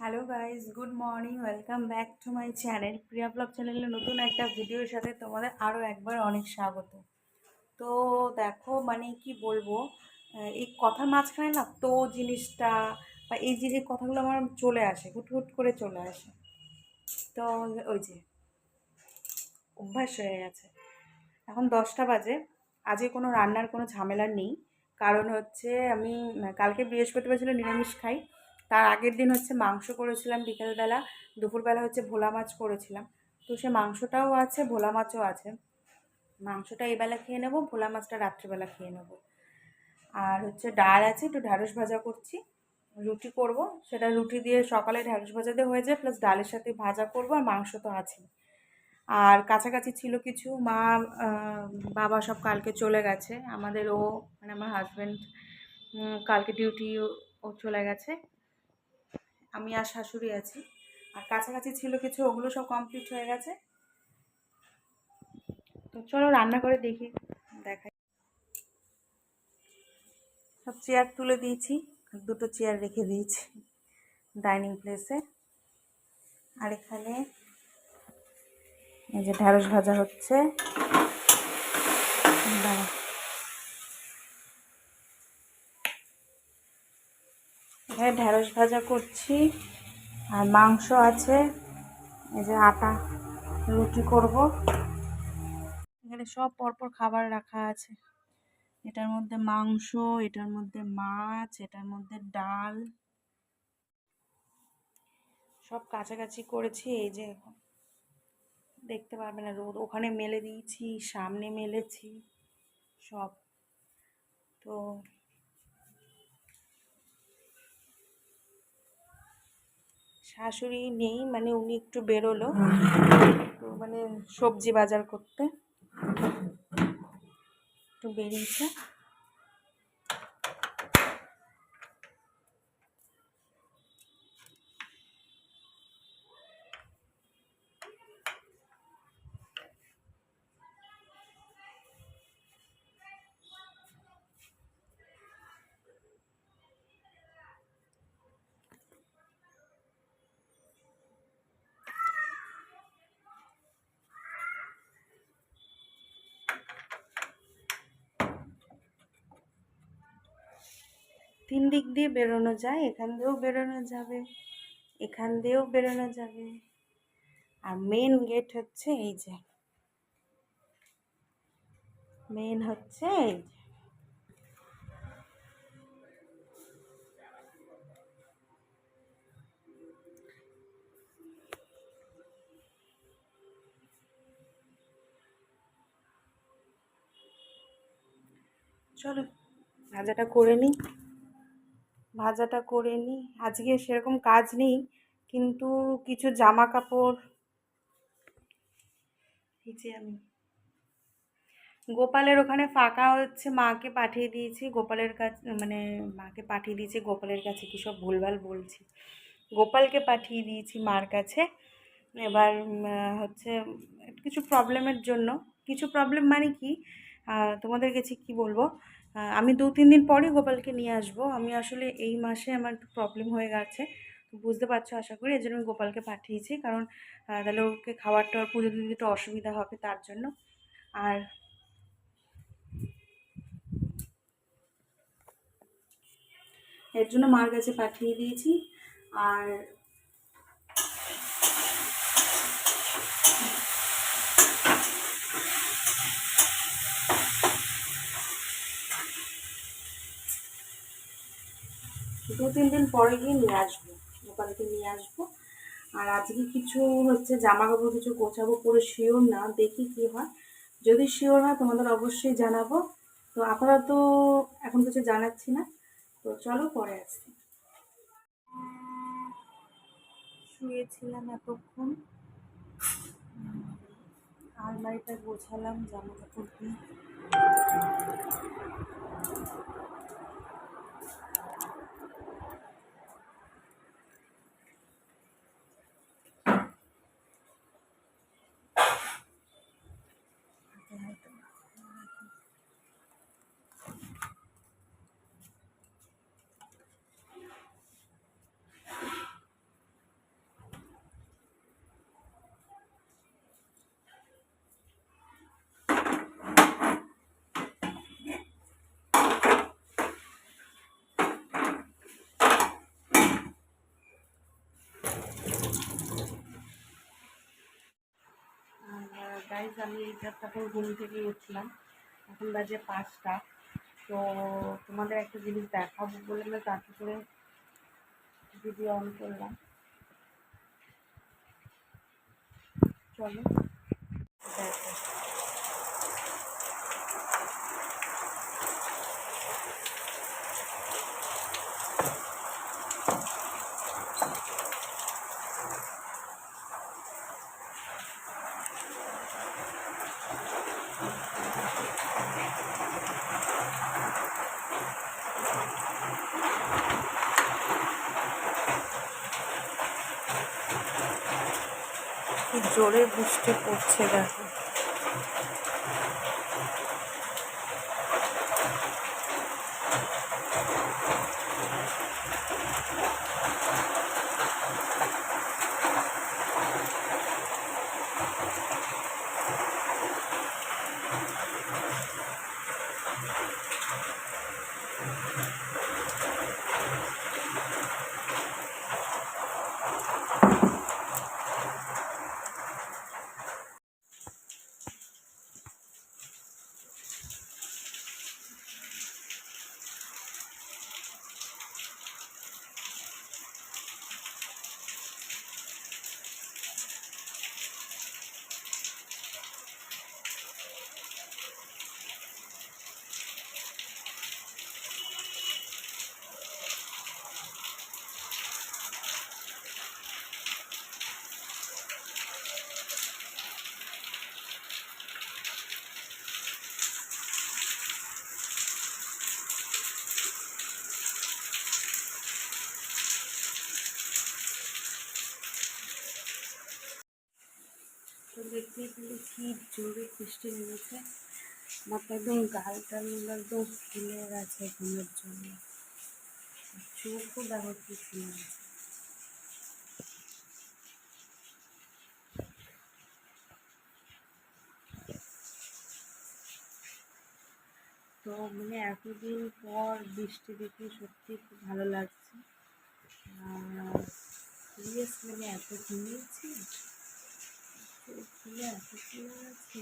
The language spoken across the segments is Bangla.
Hello guys, good morning. Welcome back to my channel. Priya blog চ্যানেলে নতুন একটা ভিডিওর সাথে তোমাদের আরও একবার অনেক স্বাগত। তো দেখো, মানে কি বলবো, এই কথার মাঝখানে না তো জিনিসটা বা এই যে এই কথাগুলো আমার চলে আসে, হুট হুট করে চলে আসে। তো ওই যে অভ্যাস হয়ে গেছে। এখন 10টা বাজে। আজকে কোনো রান্নার কোনো ঝামেলা নেই। কারণ হচ্ছে আমি কালকে বৃহস্পতিবার ছিল, নিরামিষ খাই। তার আগের দিন হচ্ছে মাংস করেছিলাম বিকেলবেলা। দুপুরবেলা হচ্ছে ভোলা মাছ করেছিলাম। তো সে মাংসটাও আছে, ভোলা মাছও আছে। মাংসটা এবেলা খেয়ে নেবো, ভোলা মাছটা রাত্রিবেলা খেয়ে নেবো। আর হচ্ছে ডাল আছে, একটু ঢ্যাঁড়স ভাজা করছি। রুটি করব, সেটা রুটি দিয়ে সকালে ঢ্যাঁড়স ভাজা দিয়ে হয়ে যায়, প্লাস ডালের সাথে ভাজা করব, আর মাংস তো আছে। আর কাছাকাছি ছিল কিছু, মা আহ, বাবা সব কালকে চলে গেছে। আমাদেরও মানে আমার হাজব্যান্ড কালকে ডিউটি, ও চলে গেছে। আমি আর শাশুড়ি আছি। আর কাছাকাছি ছিল কিছু, ওগুলো সব কমপ্লিট হয়ে গেছে। তো চলো রান্না করে দেখি, দেখাই। সব চেয়ার তুলে দিয়েছি, আর দুটো চেয়ার রেখে দিয়েছি ডাইনিং প্লেসে। আর এখানে এই যে ঢ্যাঁড়স ভাজা হচ্ছে। দাঁড়া, এখানে ঢ্যাঁড়স ভাজা করছি, আর মাংস আছে। এই যে আটা, রুটি করব। এখানে সব পরপর খাবার রাখা আছে। এটার মধ্যে মাংস, এটার মধ্যে মাছ, এটার মধ্যে ডাল, সব কাছাকাছি করেছি। এই যে এখন দেখতে পারবে না, রোদ ওখানে মেলে দিয়েছি, সামনে মেলেছি সব। তো শাশুড়ি নেই, মানে উনি একটু বেরোলো, তো মানে সবজি বাজার করতে একটু বেরিয়েছে। তিন দিক দিয়ে বেরোনো যায়, এখান দিয়েও বেরোনো যাবে, এখান দিয়েও বেরোনো যাবে। আর মেন গেট হচ্ছে এই যে, মেন হচ্ছে এই যে। চলো ভাজাটা করে নিই, ভাজাটা করে নিই। আজকে সেরকম কাজ নেই, কিন্তু কিছু জামা কাপড়, এই যে আমি গোপালের ওখানে ফাঁকা হচ্ছে, মাকে পাঠিয়ে দিয়েছি গোপালের কাছে, মানে মাকে পাঠিয়ে দিয়েছি গোপালের কাছে, কী সব ভুলভাল বলছি, গোপালকে পাঠিয়ে দিয়েছি মার কাছে। এবার হচ্ছে কিছু প্রবলেমের জন্য, কিছু প্রবলেম মানে কি, তোমাদের কাছে কি বলবো, আমি 2-3 দিন পরই গোপালকে নিয়ে আসবো। আমি আসলে এই মাসে আমার একটু প্রবলেম হয়ে গেছে, বুঝতে পারছো আশা করি। এই জন্য আমি গোপালকে পাঠিয়েছি, কারণ তাহলে ওকে খাবার টাবার পুজো দিতে একটু অসুবিধা হবে তার জন্য। আর এর জন্য মার কাছে পাঠিয়ে দিয়েছি। আর 2-3 দিন পরে গিয়ে নিয়ে আসবো, গোপালকে নিয়ে আসবো। আর আজকে কিছু হচ্ছে জামা কাপড় কিছু গোছাবো, পুরো শিওর না, দেখি কি হয়। যদি শিওর হয় তোমাদের অবশ্যই জানাবো। তো আপাতত এখন কিছু জানাচ্ছি না। তো চলো পরে আসছি। শুয়েছিলাম এতক্ষণ, আলমারিটা গোছালাম জামা কাপড় দিয়ে। গাইজ আমি এইটা তখন ঘুম থেকে উঠলাম, এখন বাজে 5টা। তো তোমাদের একটা জিনিস দেখাবো বলে না তাতে করে ভিডিও অন করলাম। চলো দেখো। কি জোরে বৃষ্টি পড়ছে দেখো। তো দেখতেই পেলে কি জোরে বৃষ্টি নেমেছে, মাথা একদম গাল টালগুলো একদম ফুলে গেছে ঘুমের জন্য, চোখও দেখো কি ফুলে গেছে। তো মানে এতদিন পর বৃষ্টি দেখে সত্যি খুব ভালো লাগছে। সিরিয়াসলি আমি এত ঘুমিয়েছি, চোখ ফুলে এত ফুলে গেছে।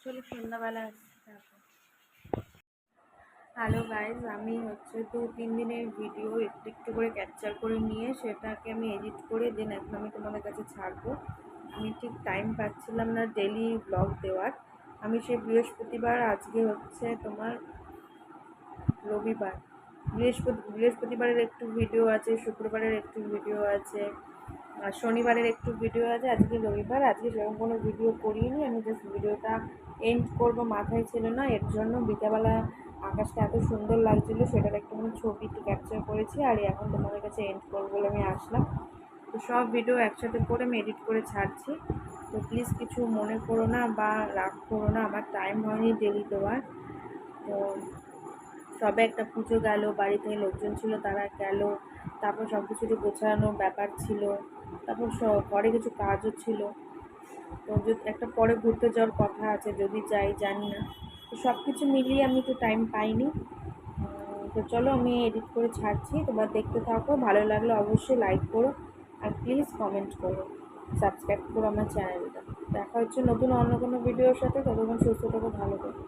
চলো সন্ধ্যাবেলা আসছি তারপর। হ্যালো গাইজ, আমি হচ্ছে 2-3 দিনের ভিডিও একটু একটু করে ক্যাপচার করে নিয়ে সেটাকে আমি এডিট করে দেন এখন আমি তোমাদের কাছে ছাড়বো। আমি ঠিক টাইম পাচ্ছিলাম না ডেলি ব্লগ দেওয়ার। আমি সেই বৃহস্পতিবার, আজকে হচ্ছে তোমার রবিবার, বৃহস্পতিবারের একটু ভিডিও আছে, শুক্রবারের একটু ভিডিও আছে, আর শনিবারের একটু ভিডিও আছে। আজকে রবিবার, আজকে সেরকম কোনো ভিডিও করিনি। আমি জাস্ট ভিডিওটা এন্ড করবো মাথায় ছিল না, এর জন্য বিকেলবেলা আকাশটা এত সুন্দর লাগছিলো সেটার একটুখানি ছবি একটু ক্যাপচার করেছি, আর এখন তোমাদের কাছে এন্ড করবো বলে আমি আসলাম। তো সব ভিডিও একসাথে করে আমি এডিট করে ছাড়ছি, তো প্লিজ কিছু মনে করো না বা রাগ করো না, আমার টাইম হয়নি ডেলি দেওয়ার। তো সবে একটা পুজো গেল, বাড়িতে লোকজন ছিল তারা গেল, তারপর সব কিছু গোছানোর ব্যাপার ছিল, তারপর ঘরে কিছু কাজও ছিল। তো যদি একটা পরে ঘুরতে যাওয়ার কথা আছে, যদি যাই জানি না। তো সব কিছু মিলিয়ে আমি একটু টাইম পাইনি। তো চলো আমি এডিট করে ছাড়ছি, তোমরা দেখতে থাকো, ভালো লাগলে অবশ্যই লাইক করো আর প্লিজ কমেন্ট করো, সাবস্ক্রাইব করো আমার চ্যানেলটা। দেখা হচ্ছে নতুন অন্য কোনো ভিডিওর সাথে, ততক্ষণ সুস্থ থাকো, ভালো থাকো।